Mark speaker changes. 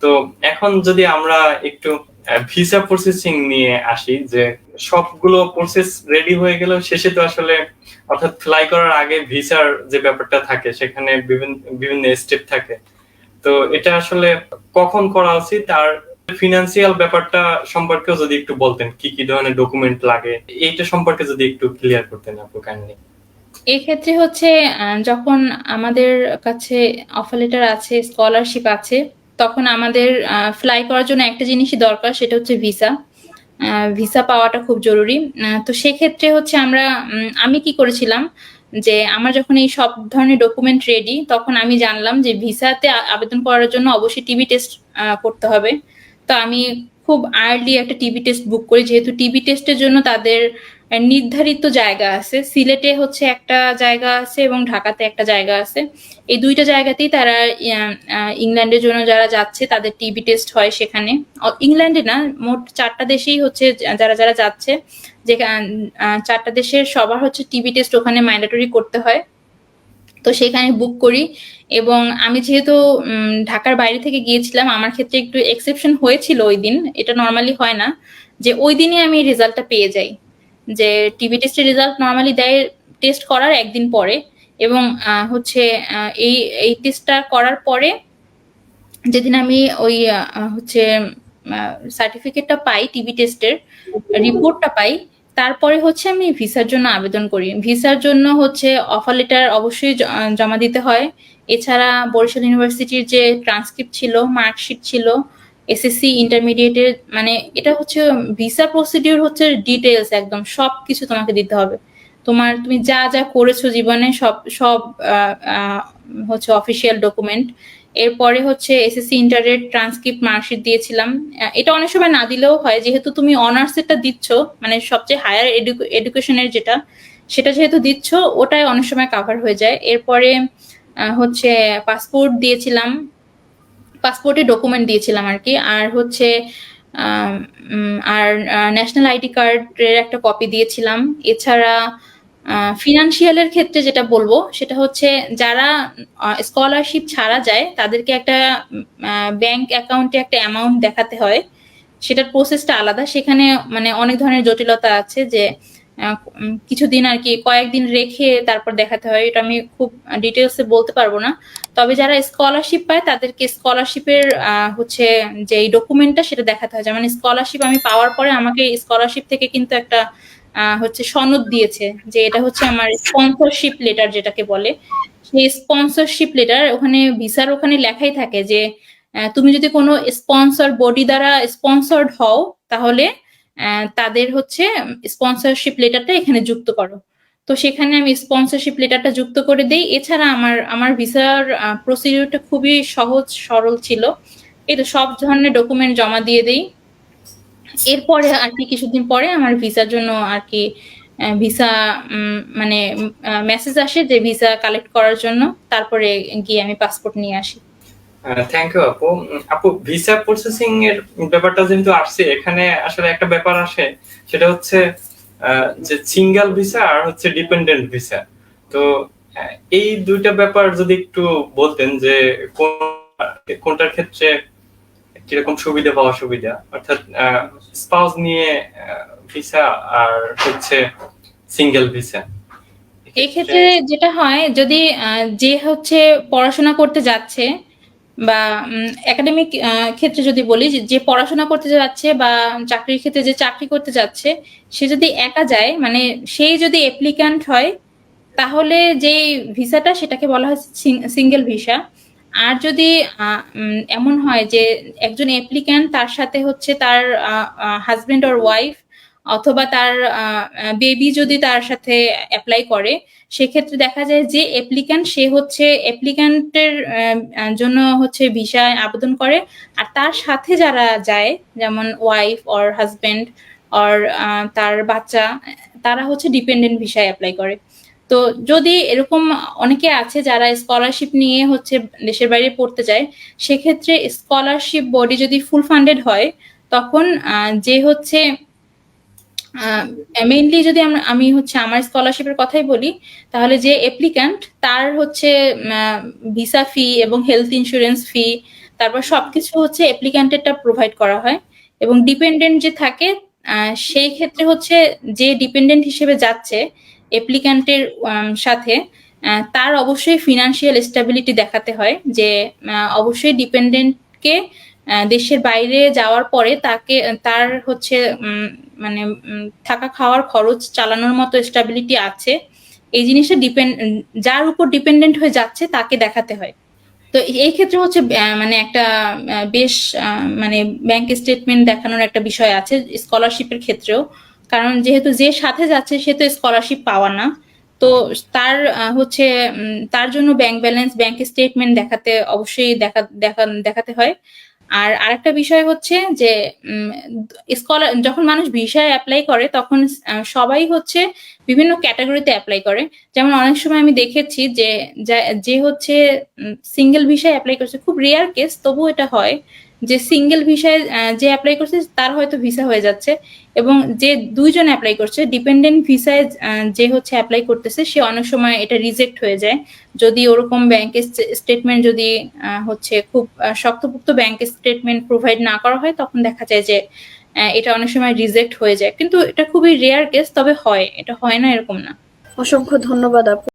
Speaker 1: তো এখন যদি আমরা একটু ভিসা প্রসেসিং নিয়ে আসি, যে সবগুলো প্রসেস রেডি হয়ে গেল, শেষে তো আসলে অর্থাৎ ফ্লাই করার আগে ভিসার যে ব্যাপারটা থাকে সেখানে বিভিন্ন বিভিন্ন স্টেপ থাকে। তো এটা আসলে কখন করা উচিত, আর ফিনান্সিয়াল ব্যাপারটা সম্পর্কেও যদি একটু বলতেন, কি কি ধরনের ডকুমেন্ট লাগে, এইটা সম্পর্কে যদি একটু ক্লিয়ার করতেন আপু কাইন্ডলি।
Speaker 2: এক্ষেত্রে হচ্ছে যখন আমাদের কাছে অফার লেটার আছে, স্কলারশিপ আছে, তখন আমাদের ফ্লাই করার জন্য একটা জিনিসই দরকার, সেটা হচ্ছে ভিসা। ভিসা পাওয়াটা খুব জরুরি। তো সেক্ষেত্রে হচ্ছে আমি কি করেছিলাম, যে আমার যখন এই সব ধরনের ডকুমেন্ট রেডি, তখন আমি জানলাম যে ভিসাতে আবেদন করার জন্য অবশ্যই টিবি টেস্ট করতে হবে। তো আমি খুব আর্লি একটা টিবি টেস্ট বুক করি, যেহেতু টিবি টেস্টের জন্য তাদের নির্ধারিত জায়গা আছে। সিলেটে হচ্ছে একটা জায়গা আছে এবং ঢাকাতে একটা জায়গা আছে। এই দুইটা জায়গাতেই তারা ইংল্যান্ডের জন্য যারা যাচ্ছে তাদের টিবি টেস্ট হয় সেখানে। ইংল্যান্ডে না, মোট 4টা দেশেই হচ্ছে যারা যারা যাচ্ছে, যে 4টা দেশের সবার হচ্ছে টিবি টেস্ট ওখানে ম্যান্ডেটরি করতে হয়। তো সেখানে বুক করি। এবং আমি যেহেতু ঢাকার বাইরে থেকে গিয়েছিলাম, আমার ক্ষেত্রে একটু এক্সেপশন হয়েছিল ওই দিন, এটা নর্মালি হয় না, যে ওই দিনই আমি রেজাল্টটা পেয়ে যাই। যে টিবি টেস্টের রেজাল্ট নর্মালি দেয় টেস্ট করার একদিন পরে। এবং হচ্ছে এই এই টেস্টটা করার পরে যেদিন আমি ওই হচ্ছে সার্টিফিকেটটা পাই, টিবি টেস্টের রিপোর্টটা পাই, তারপরে হচ্ছে আমি ভিসার জন্য আবেদন করি। ভিসার জন্য হচ্ছে অফার লেটার অবশ্যই জমা দিতে হয়। এছাড়া বরিশাল ইউনিভার্সিটির যে ট্রান্সক্রিপ্ট ছিল, মার্কশিট ছিল, এসএসসি ইন্টারমিডিয়েটের, মানে এটা হচ্ছে ভিসা প্রসিডিউর হচ্ছে ডিটেলস, একদম সবকিছু তোমাকে দিতে হবে। তুমি যা যা করেছো জীবনে সব সব হচ্ছে অফিসিয়াল ডকুমেন্ট। এরপরে হচ্ছে এসএসসি ইন্টারের ট্রান্সক্রিপ্ট মার্কশিট দিয়েছিলাম। এটা অনেক সময় না দিলেও হয়, যেহেতু তুমি অনার্স এরটা দিচ্ছ, মানে সবচেয়ে হায়ার এডুকেশনের যেটা, সেটা যেহেতু দিচ্ছ, ওটাই অনেক সময় কাভার হয়ে যায়। এরপরে হচ্ছে পাসপোর্ট দিয়েছিলাম, পাসপোর্টের ডকুমেন্ট দিয়েছিলাম আর কি। আর হচ্ছে আর ন্যাশনাল আইডি কার্ডের একটা কপি দিয়েছিলাম। এছাড়া ফিনান্সিয়ালের ক্ষেত্রে যেটা বলবো সেটা হচ্ছে, যারা স্কলারশিপ ছাড়া যায় তাদেরকে একটা ব্যাংক অ্যাকাউন্টে একটা অ্যামাউন্ট দেখাতে হয়। সেটার প্রসেসটা আলাদা, সেখানে মানে অনেক ধরনের জটিলতা আছে, যে কিছুদিন আর কি কয়েকদিন রেখে তারপর দেখাতে হয়। এটা আমি খুব ডিটেলসে বলতে পারবো না। তবে যারা স্কলারশিপ পায় তাদেরকে স্কলারশিপের হচ্ছে যে ডকুমেন্টটা সেটা দেখাতে হয়। যেমন স্কলারশিপ আমি পাওয়ার পরে আমাকে স্কলারশিপ থেকে কিন্তু একটা হচ্ছে সনদ দিয়েছে, যে এটা হচ্ছে আমার স্পন্সরশিপ লেটার যেটাকে বলে। সেই স্পন্সরশিপ লেটার ওখানে ভিসার ওখানে লেখাই থাকে যে তুমি যদি কোনো স্পন্সর বডি দ্বারা স্পন্সর্ড হও, তাহলে তাদের হচ্ছে স্পন্সরশিপ লেটারটা এখানে যুক্ত করো। তো সেখানে আমি স্পন্সরশিপ লেটারটা যুক্ত করে দেই। এছাড়া আমার ভিসার প্রসিডিউরটা খুবই সহজ সরল ছিল। এই তো সব ধরনের ডকুমেন্ট জমা দিয়ে দেই। এরপরে আর কি কিছুদিন পরে আমার ভিসার জন্য আর কি ভিসা মানে মেসেজ আসে যে ভিসা কালেক্ট করার জন্য। তারপরে গিয়ে আমি পাসপোর্ট নিয়ে আসি।
Speaker 1: থ্যাংক ইউ আপু। আপু, ভিসা প্রসেসিং এর ব্যাপারটা যেহেতু আসছে, এখানে আসলে একটা ব্যাপার আসে, সেটা হচ্ছে যে সিঙ্গেল ভিসা আর হচ্ছে ডিপেন্ডেন্ট ভিসা। তো এই দুইটা ব্যাপার যদি একটু বলতেন, যে কোনটার ক্ষেত্রে কিরকম সুবিধা বা অসুবিধা, অর্থাৎ স্পাউস নিয়ে ভিসা আর হচ্ছে সিঙ্গেল ভিসা।
Speaker 2: এই ক্ষেত্রে যেটা হয়, যদি যে হচ্ছে পড়াশোনা করতে যাচ্ছে, বা একাডেমিক ক্ষেত্রে যদি বলি, যে পড়াশোনা করতে যাচ্ছে বা চাকরির ক্ষেত্রে যে চাকরি করতে যাচ্ছে, সে যদি একা যায়, মানে সেই যদি অ্যাপ্লিক্যান্ট হয়, তাহলে যে ভিসাটা সেটাকে বলা হয় সিঙ্গেল ভিসা। আর যদি এমন হয় যে একজন অ্যাপ্লিক্যান্ট, তার সাথে হচ্ছে তার হাজবেন্ড অর ওয়াইফ, অথবা তার বেবি যদি তার সাথে অ্যাপ্লাই করে, সেক্ষেত্রে দেখা যায় যে অ্যাপ্লিক্যান্ট, সে হচ্ছে অ্যাপ্লিক্যান্টের জন্য হচ্ছে ভিসায় আবেদন করে। আর তার সাথে যারা যায়, যেমন ওয়াইফ অর হাজবেন্ড অর তার বাচ্চা, তারা হচ্ছে ডিপেন্ডেন্ট ভিসায় অ্যাপ্লাই করে। তো যদি এরকম অনেকে আছে যারা স্কলারশিপ নিয়ে হচ্ছে দেশের বাইরে পড়তে যায়, সেক্ষেত্রে স্কলারশিপ বডি যদি ফুল ফান্ডেড হয়, তখন যে হচ্ছে মেইনলি যদি আমি হচ্ছে আমার স্কলারশিপের কথাই বলি, তাহলে যে অ্যাপ্লিক্যান্ট, তার হচ্ছে ভিসা ফি এবং হেলথ ইন্স্যুরেন্স ফি, তারপর সবকিছু হচ্ছে অ্যাপ্লিক্যান্টেরটা প্রোভাইড করা হয় এবং ডিপেন্ডেন্ট যে থাকে সেই ক্ষেত্রে হচ্ছে যে ডিপেন্ডেন্ট হিসেবে যাচ্ছে অ্যাপ্লিক্যান্টের সাথে তার অবশ্যই ফিনান্সিয়াল স্টেবিলিটি দেখাতে হয় যে অবশ্যই ডিপেন্ডেন্টকে দেশের বাইরে যাওয়ার পরে তাকে তার হচ্ছে মানে থাকা খাওয়ার খরচ চালানোর মতো স্টেবিলিটি আছে এই জিনিসটা যার উপর ডিপেন্ডেন্ট হয়ে যাচ্ছে তাকে দেখাতে হয়। তো এই ক্ষেত্রে হচ্ছে মানে একটা বেশ মানে ব্যাংক স্টেটমেন্ট দেখানোর একটা বিষয় আছে স্কলারশিপের ক্ষেত্রেও, কারণ যেহেতু যে সাথে যাচ্ছে সে তো স্কলারশিপ পাওয়া না, তো তার হচ্ছে তার জন্য ব্যাংক ব্যালেন্স ব্যাংক স্টেটমেন্ট দেখাতে অবশ্যই দেখাতে হয়। আর আরেকটা বিষয় হচ্ছে যে যখন মানুষ ভিসায় অ্যাপ্লাই করে তখন সবাই হচ্ছে বিভিন্ন ক্যাটাগরিতে অ্যাপ্লাই করে। যেমন অনেক সময় আমি দেখেছি যে হচ্ছে সিঙ্গেল ভিসায় অ্যাপ্লাই করছে, খুব রেয়ার কেস তবুও এটা হয় যে সিঙ্গেল ভিসায় যে অ্যাপ্লাই করছে তার হয়তো ভিসা হয়ে যাচ্ছে এবং যে দুইজন অ্যাপ্লাই করছে ডিপেন্ডেন্ট ভিসায় যে হচ্ছে অ্যাপ্লাই করতেছে সে অনেক সময় এটা রিজেক্ট হয়ে যায় যদি ওরকম ব্যাংকের স্টেটমেন্ট যদি হচ্ছে খুব শক্তপোক্ত ব্যাংকের স্টেটমেন্ট প্রোভাইড না করা হয় তখন দেখা যায় যে এটা অনেক সময় রিজেক্ট হয়ে যায়, কিন্তু এটা খুবই রেয়ার কেস, তবে হয়, এটা হয় না এরকম না।
Speaker 3: অসংখ্য ধন্যবাদ আপু।